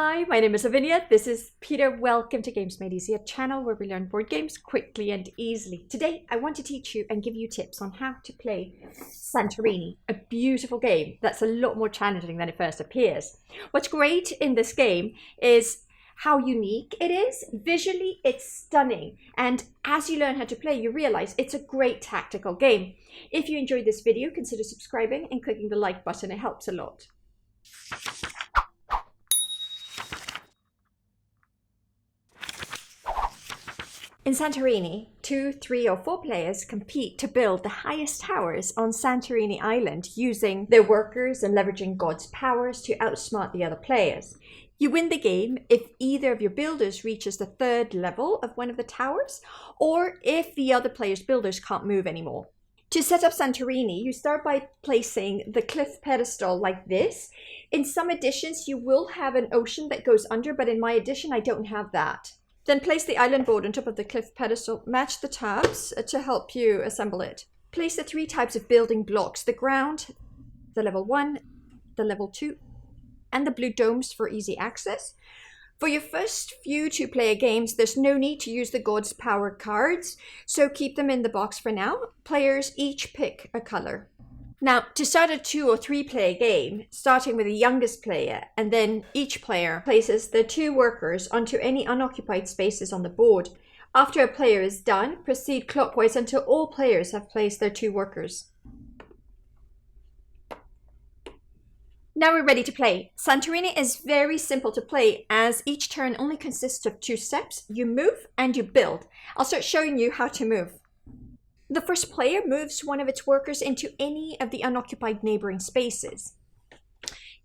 Hi, my name is Lavinia. This is Peter. Welcome to Games Made Easy, a channel where we learn board games quickly and easily. Today, I want to teach you and give you tips on how to play Santorini, a beautiful game that's a lot more challenging than it first appears. What's great in this game is how unique it is. Visually, it's stunning. And as you learn how to play, you realize it's a great tactical game. If you enjoyed this video, consider subscribing and clicking the like button. It helps a lot. In Santorini, 2, 3 or 4 players compete to build the highest towers on Santorini Island using their workers and leveraging God's powers to outsmart the other players. You win the game if either of your builders reaches the 3rd level of one of the towers, or if the other player's builders can't move anymore. To set up Santorini, you start by placing the cliff pedestal like this. In some editions, you will have an ocean that goes under, but in my edition, I don't have that. Then place the island board on top of the cliff pedestal, match the tabs to help you assemble it. Place the 3 types of building blocks: the ground, the level 1, the level 2, and the blue domes for easy access. For your first few 2-player games, there's no need to use the God's Power cards, so keep them in the box for now. Players each pick a color. Now, to start a 2 or 3-player game, starting with the youngest player, and then each player places their 2 workers onto any unoccupied spaces on the board. After a player is done, proceed clockwise until all players have placed their 2 workers. Now we're ready to play. Santorini is very simple to play as each turn only consists of 2 steps. You move and you build. I'll start showing you how to move. The first player moves one of its workers into any of the unoccupied neighboring spaces.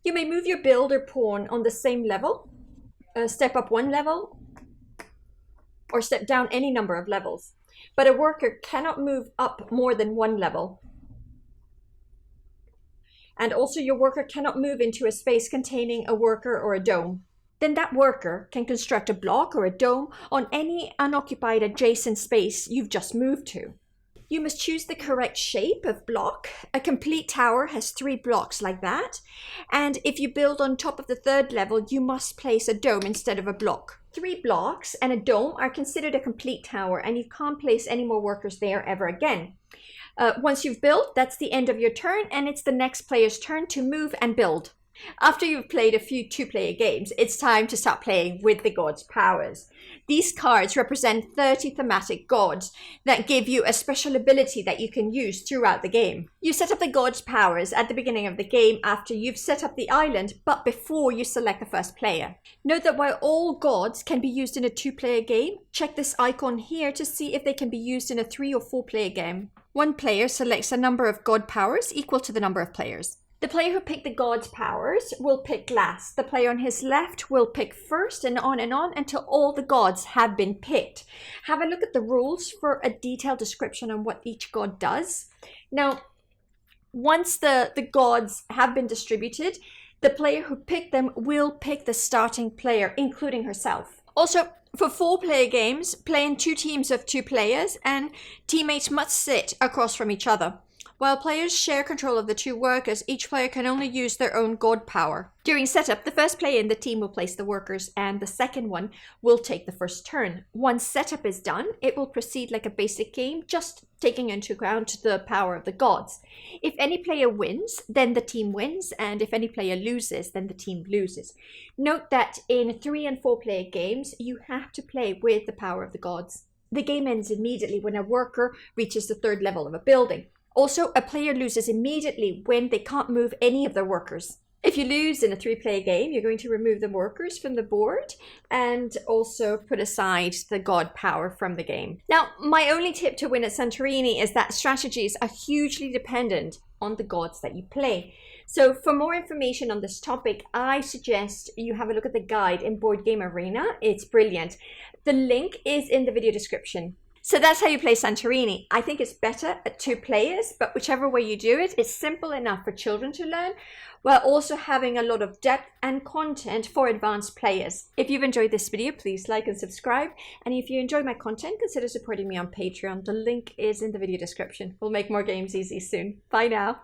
You may move your builder pawn on the same level, step up 1 level, or step down any number of levels. But a worker cannot move up more than 1 level. And also your worker cannot move into a space containing a worker or a dome. Then that worker can construct a block or a dome on any unoccupied adjacent space you've just moved to. You must choose the correct shape of block. A complete tower has 3 blocks like that. And if you build on top of the 3rd level, you must place a dome instead of a block. 3 blocks and a dome are considered a complete tower, and you can't place any more workers there ever again. Once you've built, that's the end of your turn, and it's the next player's turn to move and build. After you've played a few 2-player games, it's time to start playing with the God's powers. These cards represent 30 thematic gods that give you a special ability that you can use throughout the game. You set up the God's powers at the beginning of the game after you've set up the island, but before you select the first player. Note that while all gods can be used in a 2-player game, check this icon here to see if they can be used in a 3 or 4-player game. One player selects a number of god powers equal to the number of players. The player who picked the God's powers will pick last. The player on his left will pick first, and on until all the gods have been picked. Have a look at the rules for a detailed description on what each god does. Now, once the gods have been distributed, the player who picked them will pick the starting player, including herself. Also, for 4-player games, play in 2 teams of 2 players, and teammates must sit across from each other. While players share control of the 2 workers, each player can only use their own god power. During setup, the first player in the team will place the workers, and the second one will take the first turn. Once setup is done, it will proceed like a basic game, just taking into account the power of the gods. If any player wins, then the team wins, and if any player loses, then the team loses. Note that in 3 and 4-player games, you have to play with the power of the gods. The game ends immediately when a worker reaches the 3rd level of a building. Also, a player loses immediately when they can't move any of their workers. If you lose in a 3-player game, you're going to remove the workers from the board and also put aside the god power from the game. Now, my only tip to win at Santorini is that strategies are hugely dependent on the gods that you play. So for more information on this topic, I suggest you have a look at the guide in Board Game Arena. It's brilliant. The link is in the video description. So that's how you play Santorini. I think it's better at 2 players, but whichever way you do it, it's simple enough for children to learn, while also having a lot of depth and content for advanced players. If you've enjoyed this video, please like and subscribe. And if you enjoy my content, consider supporting me on Patreon. The link is in the video description. We'll make more games easy soon. Bye now.